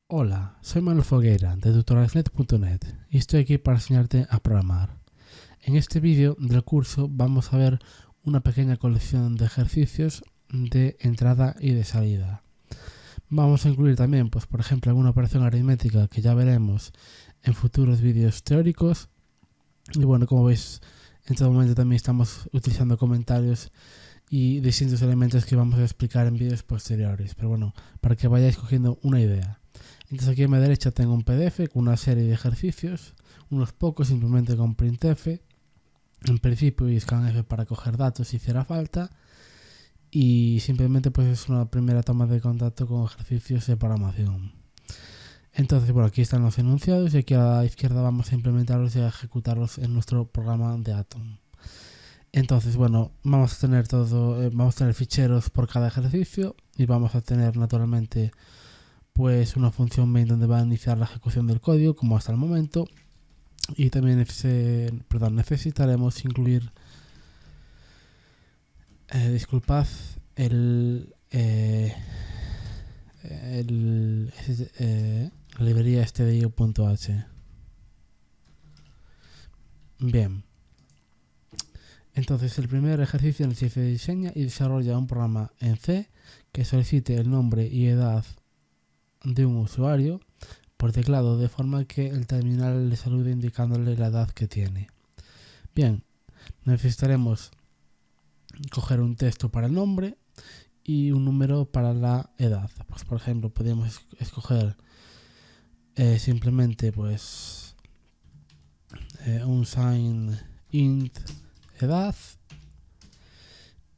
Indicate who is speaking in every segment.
Speaker 1: Hola, soy Manuel Fogueira de tutorialsnet.net y estoy aquí para enseñarte a programar. En este vídeo del curso vamos a ver una pequeña colección de ejercicios de entrada y de salida. Vamos a incluir también, por ejemplo, alguna operación aritmética que ya veremos en futuros vídeos teóricos. Y bueno, como veis, en todo momento también estamos utilizando comentarios y distintos elementos que vamos a explicar en vídeos posteriores. Pero bueno, para que vayáis cogiendo una idea. Entonces aquí a mi derecha tengo un PDF con una serie de ejercicios, unos pocos simplemente con printf, en principio y scanf para coger datos si hiciera falta, y simplemente pues es una primera toma de contacto con ejercicios de programación. Entonces bueno, aquí están los enunciados y aquí a la izquierda vamos a implementarlos y a ejecutarlos en nuestro programa de Atom. Entonces bueno, vamos a tener ficheros por cada ejercicio y vamos a tener naturalmente pues una función main donde va a iniciar la ejecución del código como hasta el momento, y también necesitaremos incluir disculpad la librería stdio.h. Bien, entonces el primer ejercicio nos dice: diseña y desarrolla un programa en C que solicite el nombre y edad de un usuario por teclado de forma que el terminal le salude indicándole la edad que tiene. Bien, necesitaremos coger un texto para el nombre y un número para la edad. Pues por ejemplo, podemos escoger simplemente un sign int edad.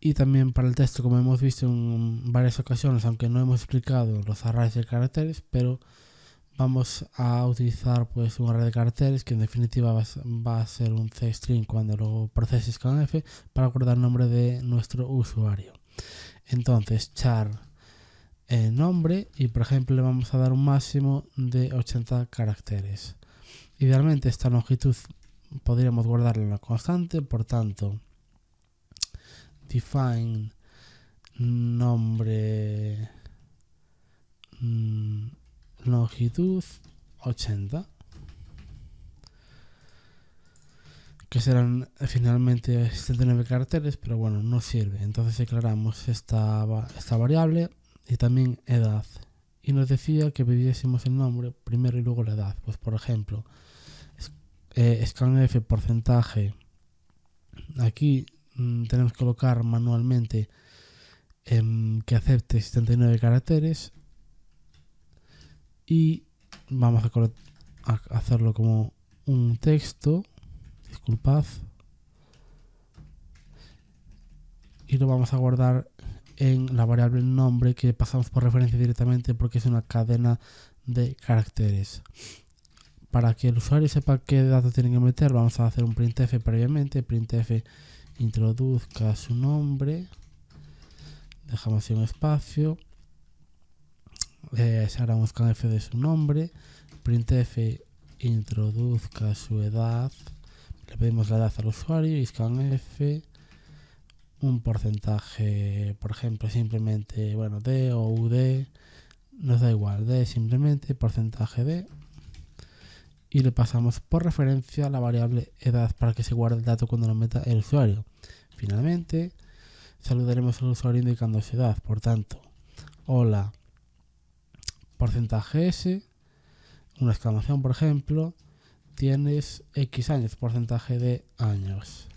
Speaker 1: Y también para el texto, como hemos visto en varias ocasiones, aunque no hemos explicado los arrays de caracteres, pero vamos a utilizar pues un array de caracteres que en definitiva va a ser un cstring cuando lo proceses con F para guardar el nombre de nuestro usuario. Entonces char nombre, y por ejemplo le vamos a dar un máximo de 80 caracteres. Idealmente esta longitud podríamos guardarla en la constante, por tanto define nombre longitud 80, que serán finalmente 79 caracteres, pero bueno, no sirve. Entonces declaramos esta variable y también edad, y nos decía que pidiésemos el nombre primero y luego la edad. Pues por ejemplo, scanf porcentaje, aquí tenemos que colocar manualmente que acepte 79 caracteres, y vamos a hacerlo como un texto, disculpad, y lo vamos a guardar en la variable nombre que pasamos por referencia directamente porque es una cadena de caracteres. Para que el usuario sepa qué datos tiene que meter, vamos a hacer un printf previamente. Printf introduzca su nombre, dejamos un espacio, se hará un scanf de su nombre. Printf introduzca su edad, le pedimos la edad al usuario, y scanf un porcentaje, por ejemplo simplemente d o ud, nos da igual, d simplemente porcentaje d, y le pasamos por referencia la variable edad para que se guarde el dato cuando lo meta el usuario. Finalmente saludaremos al usuario indicando su edad, por tanto hola porcentaje s, una exclamación por ejemplo, tienes x años, porcentaje de años,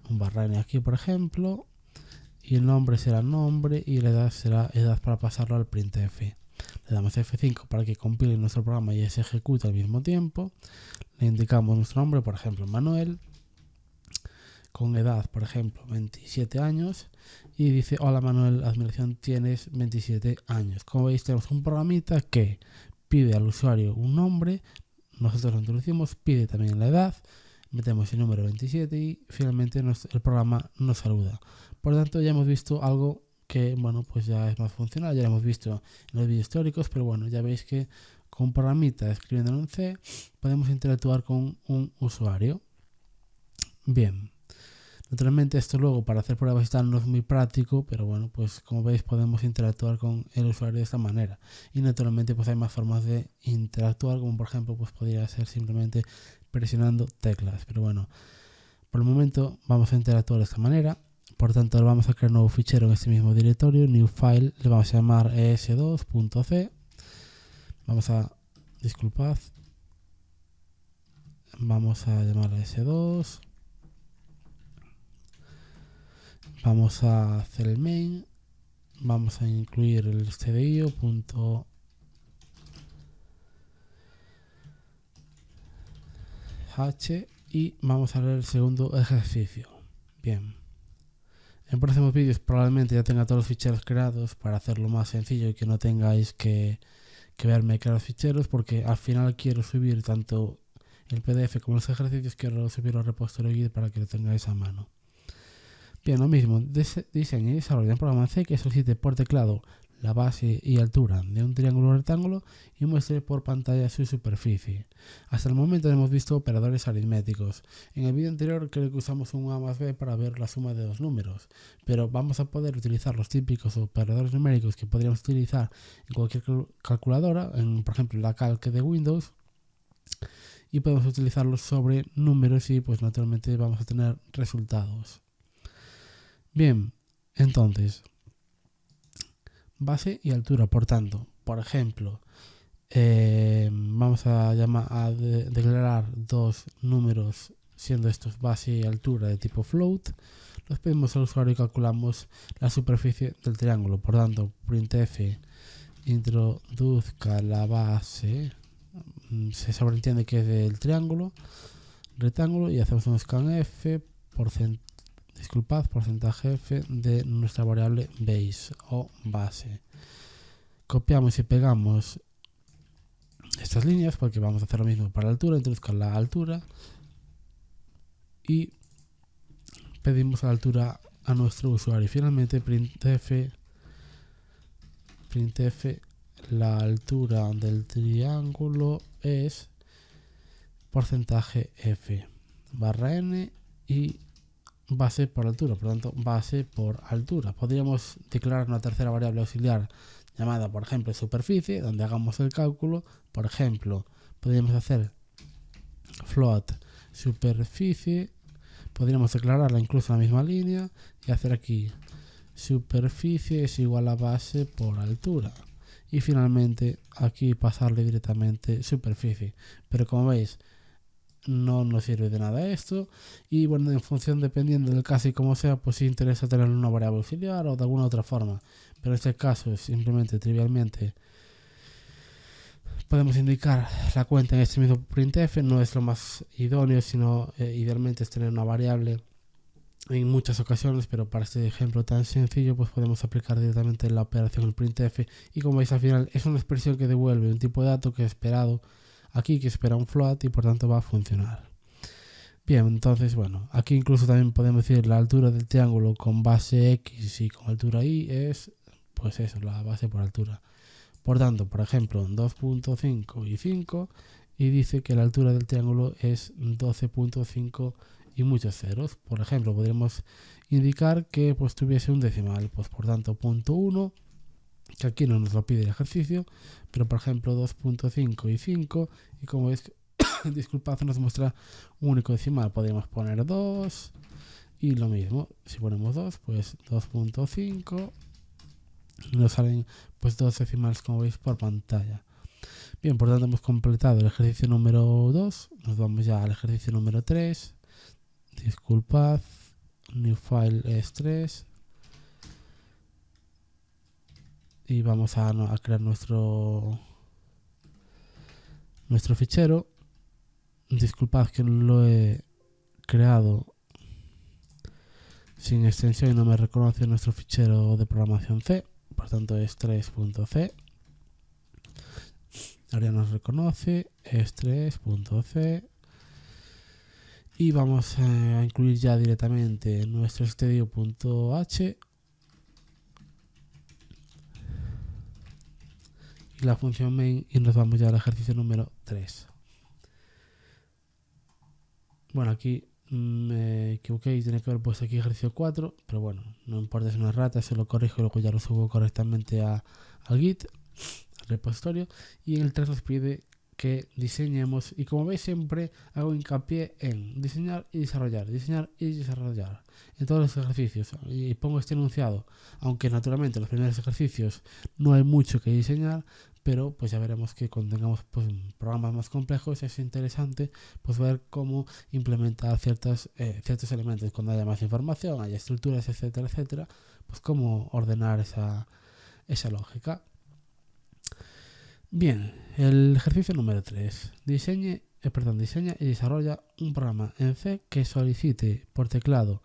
Speaker 1: un barra n aquí por ejemplo, y el nombre será nombre y la edad será edad para pasarlo al printf. Le damos F5 para que compile nuestro programa y se ejecute al mismo tiempo. Le indicamos nuestro nombre, por ejemplo Manuel, con edad por ejemplo 27 años, y dice: hola Manuel, admiración, tienes 27 años. Como veis, tenemos un programita que pide al usuario un nombre, nosotros lo introducimos, pide también la edad, metemos el número 27 y finalmente el programa nos saluda. Por lo tanto, ya hemos visto algo que bueno, pues ya es más funcional, ya lo hemos visto en los vídeos teóricos, pero bueno, ya veis que con un programita escribiendo en C podemos interactuar con un usuario. Bien, Naturalmente esto luego para hacer pruebas y tal no es muy práctico, pero bueno, pues como veis podemos interactuar con el usuario de esta manera. Y naturalmente pues hay más formas de interactuar, como por ejemplo pues podría ser simplemente presionando teclas. Pero bueno, por el momento vamos a interactuar de esta manera. Por tanto, vamos a crear un nuevo fichero en este mismo directorio, new file, le vamos a llamar es2.c. Vamos a, disculpad, vamos a llamarlo s2. Vamos a hacer el main, vamos a incluir el cdio.h y vamos a ver el segundo ejercicio. Bien. En próximos vídeos probablemente ya tenga todos los ficheros creados para hacerlo más sencillo y que no tengáis que verme crear los ficheros, porque al final quiero subir tanto el PDF como los ejercicios, quiero subirlo al repositorio Git para que lo tengáis a mano. Bien, lo mismo, diseño y desarrollo en programa C que solicite por teclado la base y altura de un triángulo o rectángulo y muestre por pantalla su superficie. Hasta el momento hemos visto operadores aritméticos. En el vídeo anterior creo que usamos un A más B para ver la suma de dos números, pero vamos a poder utilizar los típicos operadores numéricos que podríamos utilizar en cualquier calculadora, por ejemplo la calc de Windows, y podemos utilizarlos sobre números y pues naturalmente vamos a tener resultados. Bien, entonces, base y altura, por tanto, por ejemplo, vamos a declarar dos números, siendo estos base y altura de tipo float, los pedimos al usuario y calculamos la superficie del triángulo. Por tanto, printf introduzca la base, se sobreentiende que es del triángulo, rectángulo, y hacemos un scanf porcentaje f de nuestra variable base o base. Copiamos y pegamos estas líneas porque vamos a hacer lo mismo para la altura, introduzca la altura y pedimos la altura a nuestro usuario. Y finalmente printf la altura del triángulo es porcentaje f barra n y base por altura, por lo tanto base por altura. Podríamos declarar una tercera variable auxiliar llamada por ejemplo superficie, donde hagamos el cálculo. Por ejemplo, podríamos hacer float superficie, podríamos declararla incluso en la misma línea y hacer aquí superficie es igual a base por altura, y finalmente aquí pasarle directamente superficie. Pero como veis no nos sirve de nada esto, y bueno, en función, dependiendo del caso y como sea, pues si interesa tener una variable auxiliar o de alguna otra forma, pero en este caso es simplemente trivialmente podemos indicar la cuenta en este mismo printf. No es lo más idóneo, sino idealmente es tener una variable en muchas ocasiones, pero para este ejemplo tan sencillo pues podemos aplicar directamente la operación el printf, y como veis al final es una expresión que devuelve un tipo de dato que es esperado aquí, que espera un float, y por tanto va a funcionar. Bien, entonces bueno, aquí incluso también podemos decir la altura del triángulo con base x y con altura y es pues eso, la base por altura. Por tanto, por ejemplo, 2.5 y 5, y dice que la altura del triángulo es 12.5 y muchos ceros. Por ejemplo, podríamos indicar que pues tuviese un decimal, pues por tanto punto 1, que aquí no nos lo pide el ejercicio, pero por ejemplo 2.5 y 5, y como veis, disculpad, nos muestra un único decimal. Podríamos poner 2 y lo mismo, si ponemos 2, pues 2.5, nos salen pues dos decimales como veis por pantalla. Bien, por tanto hemos completado el ejercicio número 2, nos vamos ya al ejercicio número 3, disculpad, new file es 3, y vamos a crear nuestro fichero. Disculpad que lo he creado sin extensión y no me reconoce nuestro fichero de programación C, por tanto es 3.c. Ahora ya nos reconoce, es 3.c, y vamos a incluir ya directamente nuestro cdio.h y la función main, y nos vamos ya al ejercicio número 3. Bueno, aquí me equivoqué y tenía que haber puesto aquí ejercicio 4, pero bueno, no importa, es una rata, se lo corrijo y luego ya lo subo correctamente al Git, al repositorio. Y en el 3 nos pide que diseñemos, y como veis siempre hago hincapié en diseñar y desarrollar en todos los ejercicios, y pongo este enunciado, aunque naturalmente en los primeros ejercicios no hay mucho que diseñar, pero pues ya veremos que cuando tengamos pues programas más complejos es interesante pues ver cómo implementar ciertos elementos cuando haya más información, haya estructuras, etcétera, etcétera, pues cómo ordenar esa lógica. Bien, el ejercicio número 3. Diseña y desarrolla un programa en C que solicite por teclado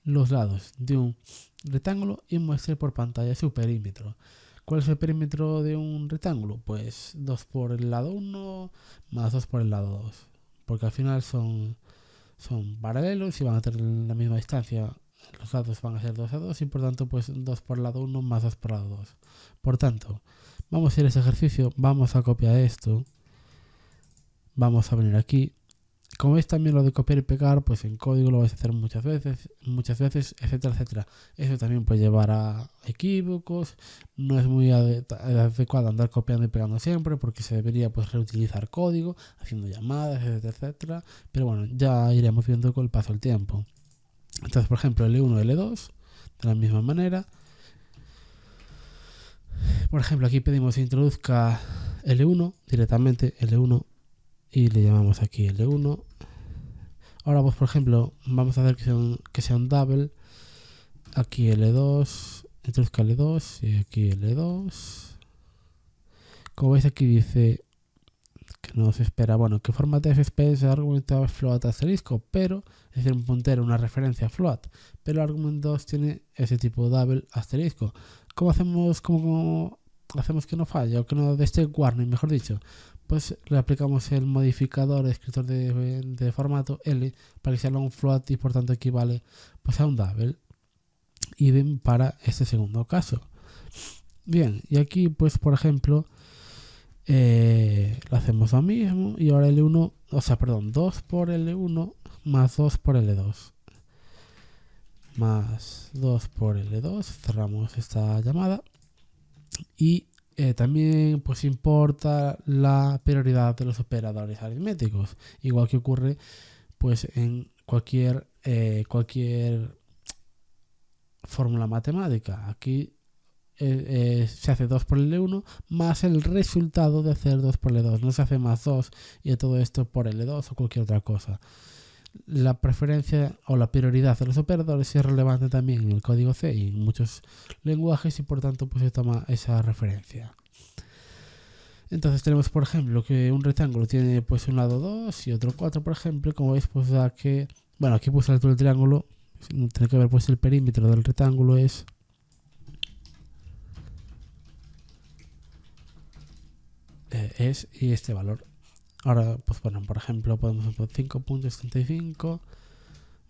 Speaker 1: los lados de un rectángulo y muestre por pantalla su perímetro. ¿Cuál es el perímetro de un rectángulo? Pues 2 por el lado 1 más 2 por el lado 2. Porque al final son paralelos y van a tener la misma distancia. Los lados van a ser 2 a 2 y por tanto pues 2 por el lado 1 más 2 por el lado 2. Por tanto, vamos a ir a ese ejercicio, vamos a copiar esto, vamos a venir aquí. Como veis también lo de copiar y pegar, pues en código lo vais a hacer muchas veces, etcétera, etcétera. Eso también puede llevar a equívocos, no es muy adecuado andar copiando y pegando siempre porque se debería pues reutilizar código, haciendo llamadas, etcétera, etcétera. Pero bueno, ya iremos viendo con el paso del tiempo. Entonces, por ejemplo, L1 y L2, de la misma manera. Por ejemplo, aquí pedimos que introduzca L1, directamente L1, y le llamamos aquí L1. Ahora, pues por ejemplo, vamos a hacer que sea un double. Aquí L2, introduzca L2 y aquí L2. Como veis aquí dice que nos espera, bueno, que formato FSP es argumento float asterisco, pero es decir, un puntero, una referencia float, pero el argumento 2 tiene ese tipo double asterisco. ¿Cómo hacemos que no falle o que no dé este warning, mejor dicho? Pues le aplicamos el modificador escritor de formato L para que sea un float y por tanto equivale pues a un double. Idem para este segundo caso. Bien, y aquí pues por ejemplo lo hacemos lo mismo y ahora L1, 2 por L1 más 2 por L2 más 2 por L2, cerramos esta llamada y también pues importa la prioridad de los operadores aritméticos, igual que ocurre pues en cualquier fórmula matemática. Aquí se hace 2 por L1 más el resultado de hacer 2 por L2, no se hace más 2 y todo esto por L2 o cualquier otra cosa. La preferencia o la prioridad de los operadores es relevante también en el código C y en muchos lenguajes y por tanto pues se toma esa referencia. Entonces tenemos por ejemplo que un rectángulo tiene pues un lado 2 y otro 4 por ejemplo, como veis pues da que, bueno, aquí puse el altura del triángulo, tiene que ver pues el perímetro del rectángulo es y este valor. Ahora, pues bueno, por ejemplo, podemos poner 5.75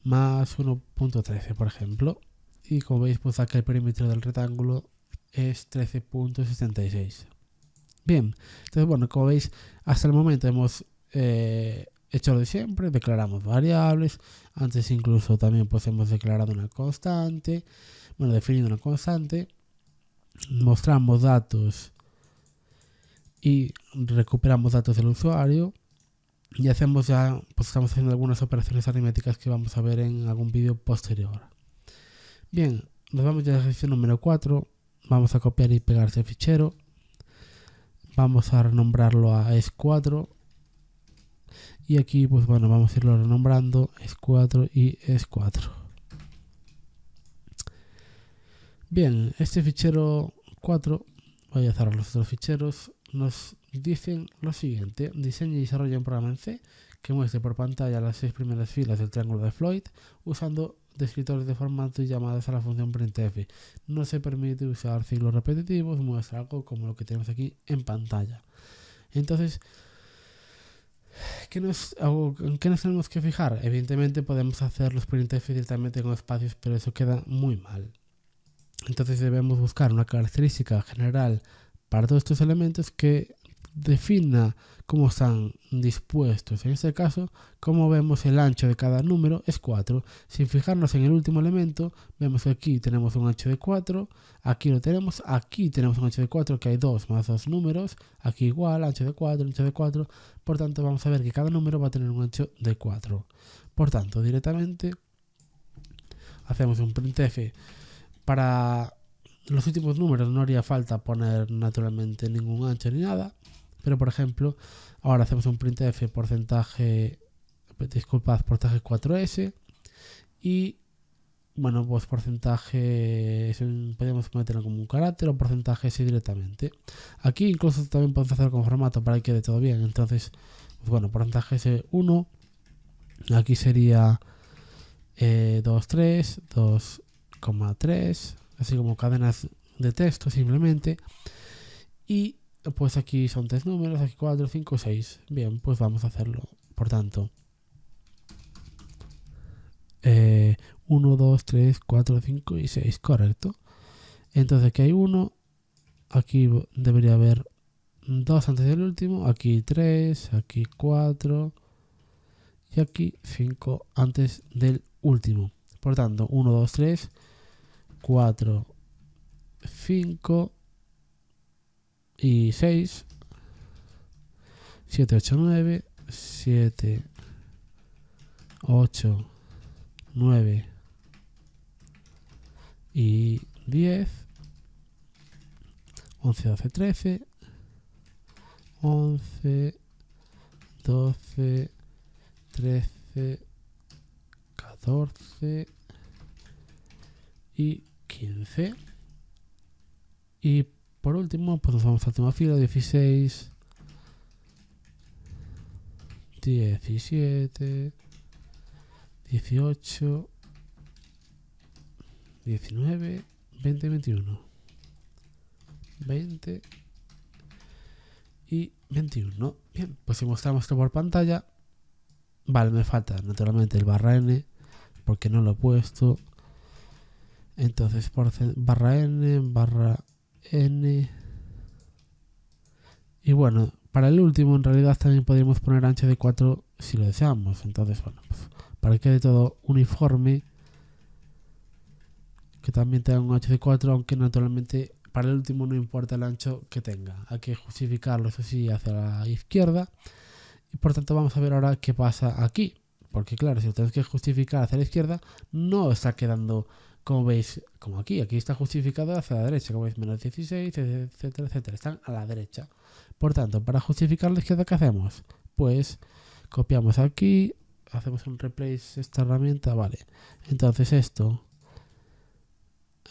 Speaker 1: más 1.13, por ejemplo. Y como veis, pues acá el perímetro del rectángulo es 13.76. Bien, entonces bueno, como veis, hasta el momento hemos hecho lo de siempre, declaramos variables. Antes incluso también pues hemos declarado una constante. Bueno, definido una constante. Mostramos datos y recuperamos datos del usuario y hacemos ya, pues estamos haciendo algunas operaciones aritméticas que vamos a ver en algún vídeo posterior. Bien, nos vamos ya al ejercicio número 4, vamos a copiar y pegar este fichero, vamos a renombrarlo a ES4 y aquí pues bueno, vamos a irlo renombrando ES4 y ES4. Bien, este fichero 4, voy a cerrar los otros ficheros, nos dicen lo siguiente: diseña y desarrolla un programa en C que muestre por pantalla las 6 primeras filas del triángulo de Floyd usando descriptores de formato y llamadas a la función printf. No se permite usar ciclos repetitivos, muestra algo como lo que tenemos aquí en pantalla. Entonces, ¿en qué nos tenemos que fijar? Evidentemente podemos hacer los printf directamente con espacios, pero eso queda muy mal. Entonces debemos buscar una característica general para todos estos elementos que defina cómo están dispuestos. En este caso, como vemos, el ancho de cada número es 4. Sin fijarnos en el último elemento, vemos que aquí tenemos un ancho de 4, aquí lo tenemos, aquí tenemos un ancho de 4, que hay 2 más 2 números, aquí igual, ancho de 4, ancho de 4, por tanto vamos a ver que cada número va a tener un ancho de 4. Por tanto, directamente hacemos un printf. Para los últimos números no haría falta poner naturalmente ningún ancho ni nada, pero por ejemplo, ahora hacemos un printf porcentaje 4s y bueno, pues porcentaje, eso podemos meterlo como un carácter o porcentaje s directamente. Aquí incluso también podemos hacerlo con formato para que quede todo bien. Entonces, pues bueno, porcentaje s1, aquí sería 2,3, 2,3, así como cadenas de texto simplemente. Y pues aquí son 3 números, aquí 4, 5, 6. Bien, pues vamos a hacerlo. Por tanto, 1, 2, 3, 4, 5 y 6, correcto. Entonces aquí hay 1, aquí debería haber 2 antes del último, aquí 3, aquí 4 y aquí 5 antes del último. Por tanto, 1, 2, 3, 4, 5 y 6, 7, 8, 9, 7, 8, 9 y 10, 11, 12, 13, 11, 12, 13, 14 y 15. Y por último, pues nos vamos a la última fila, 16, 17, 18, 19, 20, 21. 20 y 21. Bien, pues si mostramos esto por pantalla, vale, me falta naturalmente el barra n, porque no lo he puesto. Entonces, por barra n. Y bueno, para el último en realidad también podríamos poner ancho de 4 si lo deseamos. Entonces, bueno, pues para que quede todo uniforme, que también tenga un ancho de 4, aunque naturalmente para el último no importa el ancho que tenga. Hay que justificarlo, eso sí, hacia la izquierda. Y por tanto vamos a ver ahora qué pasa aquí. Porque claro, si lo tenemos que justificar hacia la izquierda, no está quedando, como veis, como aquí. Aquí está justificado hacia la derecha, como veis, menos 16, etcétera, etcétera. Están a la derecha. Por tanto, para justificar a la izquierda, ¿qué hacemos? Pues copiamos aquí, hacemos un replace esta herramienta, vale. Entonces esto,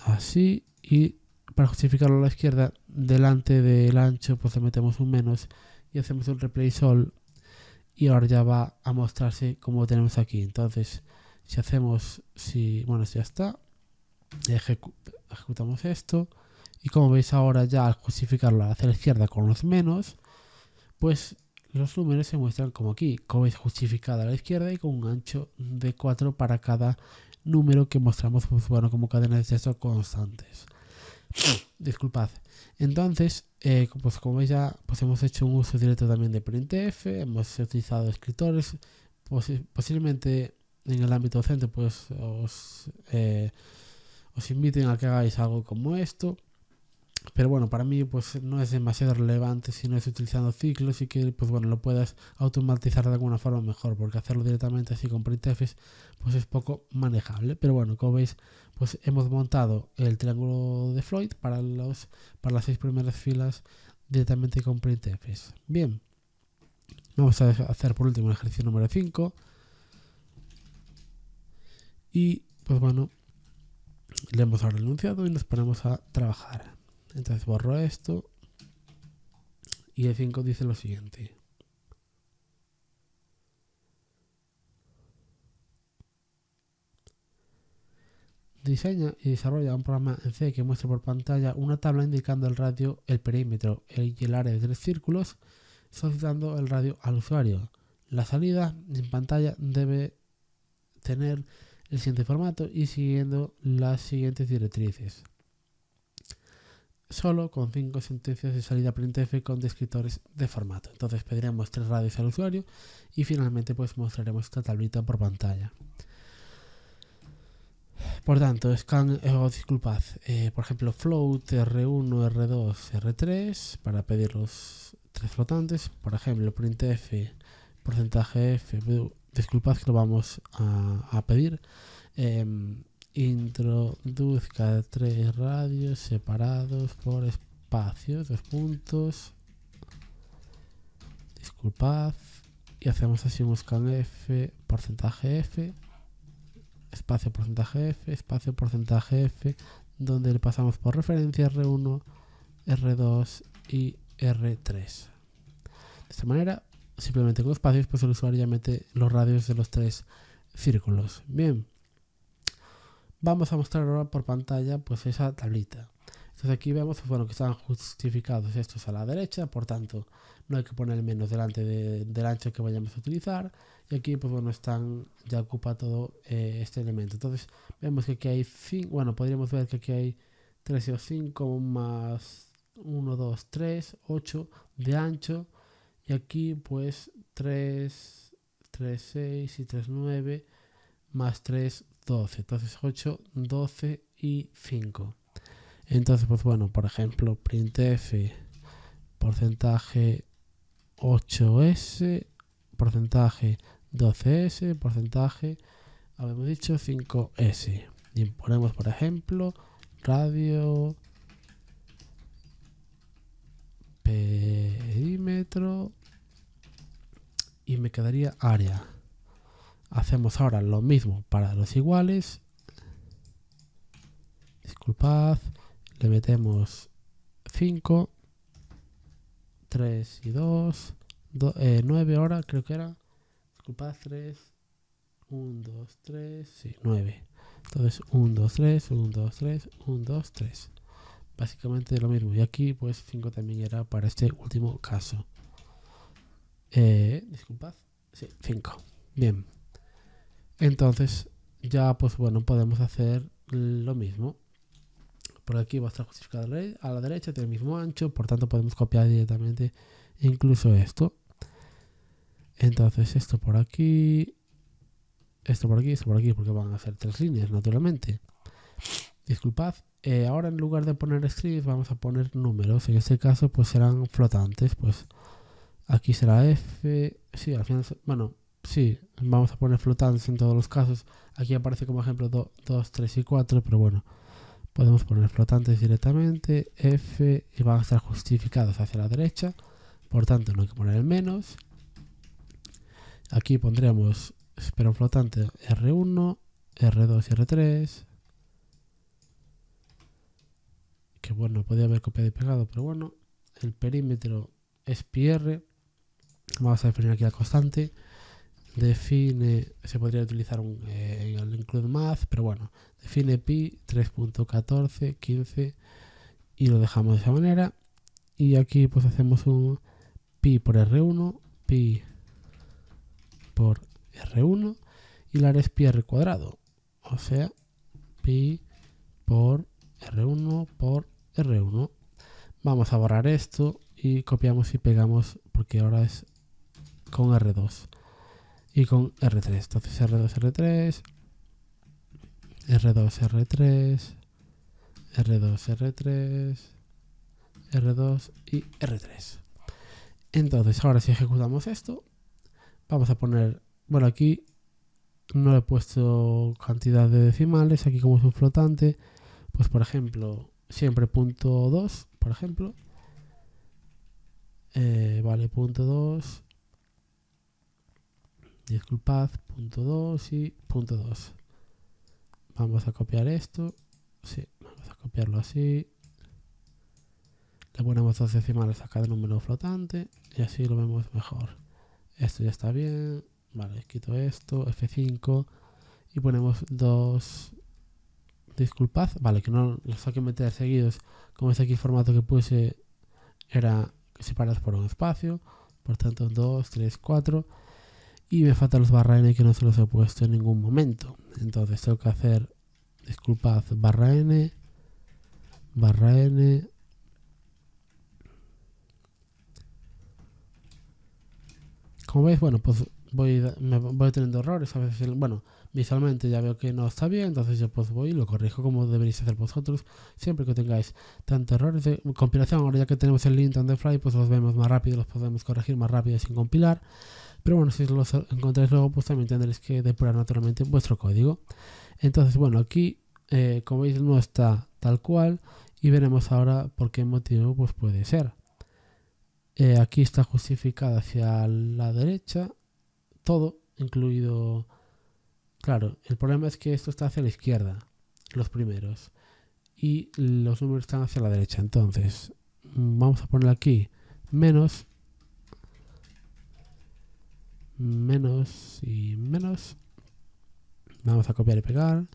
Speaker 1: así, y para justificarlo a la izquierda, delante del ancho, pues le metemos un menos y hacemos un replace all. Y ahora ya va a mostrarse como tenemos aquí. Entonces, si hacemos, bueno, ya está. Ejecutamos esto. Y como veis ahora ya al justificarlo hacia la izquierda con los menos, pues los números se muestran como aquí. Como veis, justificada a la izquierda y con un ancho de 4 para cada número que mostramos, pues bueno, como cadenas de texto constantes. Disculpad. Entonces, pues como veis ya, pues hemos hecho un uso directo también de printf, hemos utilizado escritores, posiblemente en el ámbito docente pues os inviten a que hagáis algo como esto, pero bueno, para mí pues no es demasiado relevante si no es utilizando ciclos y que pues bueno, lo puedas automatizar de alguna forma mejor, porque hacerlo directamente así con printfs pues es poco manejable. Pero bueno, como veis, pues hemos montado el triángulo de Floyd para las 6 primeras filas directamente con printfs. Bien, vamos a hacer por último el ejercicio número 5 y pues bueno, le hemos ahora enunciado y nos ponemos a trabajar. Entonces borro esto y el 5 dice lo siguiente. Diseña y desarrolla un programa en C que muestre por pantalla una tabla indicando el radio, el perímetro y el área de 3 círculos, solicitando el radio al usuario. La salida en pantalla debe tener el siguiente formato y siguiendo las siguientes directrices. solo con 5 sentencias de salida printf con descriptores de formato. Entonces pediremos 3 radios al usuario y finalmente pues mostraremos esta tablita por pantalla. Por tanto, por ejemplo, float, R1, R2, R3 para pedir los 3 flotantes. Por ejemplo, printf, porcentaje F, disculpad que lo vamos a pedir. Introduzca 3 radios separados por espacios, 2 puntos. Disculpad. Y hacemos así un scanf, porcentaje F, espacio porcentaje F, donde le pasamos por referencia R1, R2 y R3. De esta manera, simplemente con espacios, pues el usuario ya mete los radios de los 3 círculos. Bien, vamos a mostrar ahora por pantalla pues esa tablita. Entonces aquí vemos pues, que están justificados estos a la derecha, por tanto no hay que poner menos delante del ancho que vayamos a utilizar. Y aquí pues ya ocupa todo este elemento. Entonces vemos que aquí hay 5, podríamos ver que aquí hay 3 y 5 más 1, 2, 3, 8 de ancho. Y aquí pues 3, 6 y 3, 9 más 3, 12. Entonces 8, 12 y 5. Entonces, pues por ejemplo, printf, porcentaje 8s, porcentaje 12s, porcentaje, habíamos dicho 5s. Y ponemos, por ejemplo, radio, perímetro y me quedaría área. Hacemos ahora lo mismo para los iguales. Disculpad. Le metemos 5, 3 y 2, 9 ahora creo que era. Disculpad, 3, 1, 2, 3, sí, 9. Entonces 1, 2, 3, 1, 2, 3, 1, 2, 3. Básicamente lo mismo. Y aquí pues 5 también era para este último caso. Disculpad, sí, 5. Bien. Entonces ya pues podemos hacer lo mismo. Por aquí va a estar justificado a la derecha, tiene el mismo ancho, por tanto podemos copiar directamente incluso esto. Entonces esto por aquí, esto por aquí, esto por aquí, porque van a ser 3 líneas naturalmente. Disculpad, ahora en lugar de poner strings vamos a poner números, en este caso pues serán flotantes, pues aquí será F, sí, al final, sí, vamos a poner flotantes en todos los casos. Aquí aparece como ejemplo 2, 3 y 4, pero bueno. Podemos poner flotantes directamente, F, y van a estar justificados hacia la derecha, por tanto no hay que poner el menos. Aquí pondríamos, espera un flotante, R1, R2 y R3. Que podía haber copiado y pegado, pero el perímetro es PR. Vamos a definir aquí la constante. Define, se podría utilizar el include math, pero define pi 3.14, 15 y lo dejamos de esa manera. Y aquí pues hacemos un pi por R1, pi por R1 y la área es pi R cuadrado, o sea, pi por R1 por R1. Vamos a borrar esto y copiamos y pegamos porque ahora es con R2. Y con R3, entonces R2, R3, R2, R3, R2, R3, R2 y R3. Entonces ahora si ejecutamos esto, vamos a poner, aquí no he puesto cantidad de decimales, aquí como es un flotante, pues por ejemplo, siempre punto 2, por ejemplo, punto 2. Disculpad, punto 2 y punto 2. Vamos a copiar esto. Sí, vamos a copiarlo así. Le ponemos 2 decimales a cada número flotante y así lo vemos mejor. Esto ya está bien. Vale, quito esto, F5 y ponemos 2. Disculpad, vale, que no los hay que meter seguidos. Como este aquí formato que puse era separados por un espacio. Por tanto, 2, 3, 4. Y me faltan los barra n que no se los he puesto en ningún momento. Entonces tengo que hacer, disculpad, barra n, como veis, bueno, pues me voy teniendo errores a veces. Bueno, visualmente ya veo que no está bien, entonces yo pues voy y lo corrijo como deberéis hacer vosotros. Siempre que tengáis tantos errores de compilación, ahora ya que tenemos el lint on the fly, pues los vemos más rápido, los podemos corregir más rápido sin compilar. Pero bueno, si los encontráis luego, pues también tendréis que depurar naturalmente vuestro código. Entonces, bueno, aquí, como veis, no está tal cual y veremos ahora por qué motivo pues puede ser. Aquí está justificado hacia la derecha, todo, incluido... Claro, el problema es que esto está hacia la izquierda, los primeros, y los números están hacia la derecha. Entonces, vamos a poner aquí menos, menos y menos. Vamos a copiar y pegar.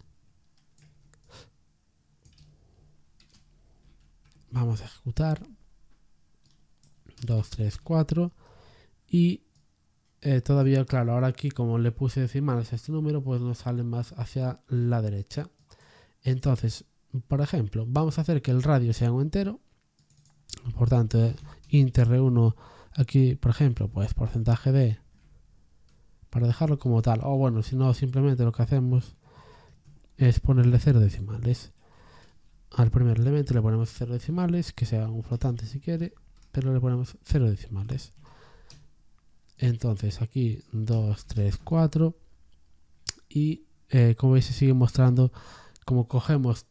Speaker 1: Vamos a ejecutar. 2, 3, 4. Y todavía, claro, ahora aquí como le puse decimales a este número, pues nos sale más hacia la derecha. Entonces, por ejemplo, vamos a hacer que el radio sea un entero. Por tanto, int r1 aquí, por ejemplo, pues porcentaje de, para dejarlo como tal. O bueno, si no, simplemente lo que hacemos es ponerle 0 decimales. Al primer elemento le ponemos 0 decimales, que sea un flotante si quiere, pero le ponemos 0 decimales. Entonces aquí 2, 3, 4 y como veis se sigue mostrando como cogemos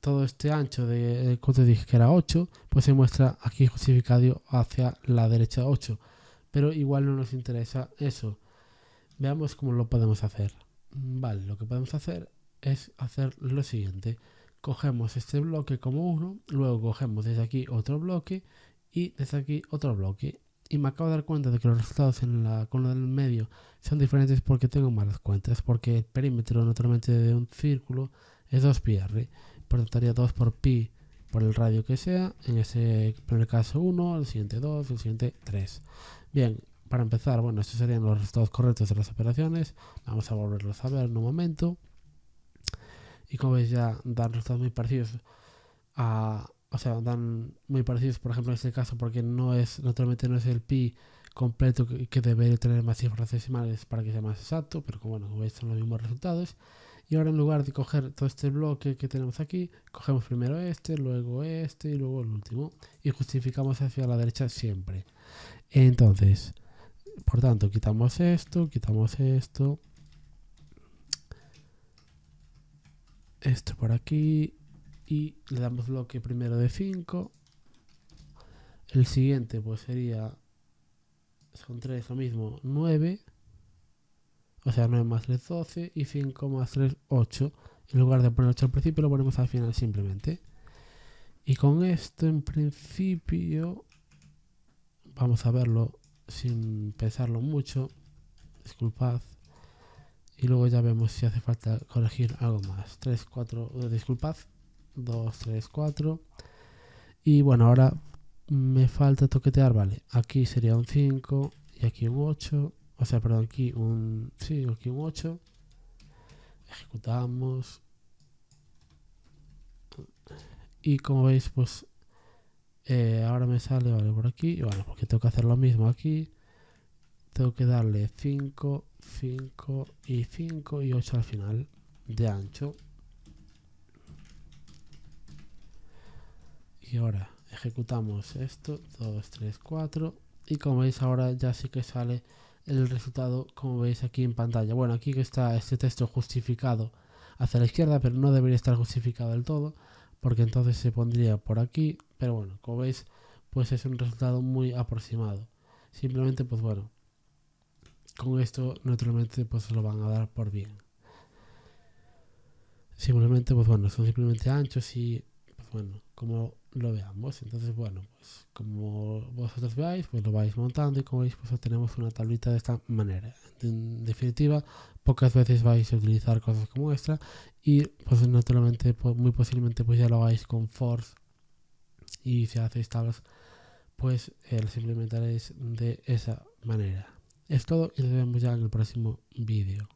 Speaker 1: todo este ancho de cuánto dije que era 8, pues se muestra aquí justificado hacia la derecha 8, pero igual no nos interesa eso. Veamos cómo lo podemos hacer. Vale, lo que podemos hacer es hacer lo siguiente. Cogemos este bloque como 1, luego cogemos desde aquí otro bloque y desde aquí otro bloque. Y me acabo de dar cuenta de que los resultados en la columna del medio son diferentes porque tengo malas cuentas, porque el perímetro naturalmente de un círculo es 2πr, por tanto haría 2 por pi por el radio que sea, en ese primer caso 1, el siguiente 2, el siguiente 3. Bien, para empezar, bueno, estos serían los resultados correctos de las operaciones. Vamos a volverlos a ver en un momento. Y como veis ya dan resultados muy parecidos dan muy parecidos, por ejemplo, en este caso, porque naturalmente no es el pi completo que debería tener más cifras decimales para que sea más exacto, pero como veis son los mismos resultados. Y ahora en lugar de coger todo este bloque que tenemos aquí, cogemos primero este, luego este y luego el último. Y justificamos hacia la derecha siempre. Entonces, por tanto, quitamos esto, esto por aquí y le damos bloque primero de 5. El siguiente pues sería, son 3 lo mismo, 9. O sea, 9 más 3, 12 y 5 más 3, 8. En lugar de poner 8 al principio lo ponemos al final simplemente. Y con esto en principio vamos a verlo sin pensarlo mucho. Disculpad. Y luego ya vemos si hace falta corregir algo más. 3, 4, disculpad. 2, 3, 4. Y bueno, ahora me falta toquetear, vale. Aquí sería un 5 y aquí un 8. O sea, perdón, aquí un 8. Ejecutamos. Y como veis, pues ahora me sale, vale, por aquí. Y bueno, porque tengo que hacer lo mismo aquí. Tengo que darle 5, 5 y 5 y 8 al final de ancho. Y ahora ejecutamos esto, 2, 3, 4. Y como veis ahora ya sí que sale el resultado, como veis aquí en pantalla. Bueno, aquí que está este texto justificado hacia la izquierda, pero no debería estar justificado del todo, porque entonces se pondría por aquí. Pero bueno, como veis, pues es un resultado muy aproximado. Simplemente, pues bueno, con esto naturalmente pues lo van a dar por bien. Simplemente, pues bueno, son simplemente anchos y pues bueno, como lo veamos. Entonces, bueno, pues como vosotros veáis, pues lo vais montando y como veis, pues obtenemos una tablita de esta manera. En definitiva, pocas veces vais a utilizar cosas como esta y pues naturalmente, pues, muy posiblemente pues ya lo hagáis con force y si hacéis tablas, pues los implementaréis de esa manera. Es todo y nos vemos ya en el próximo vídeo.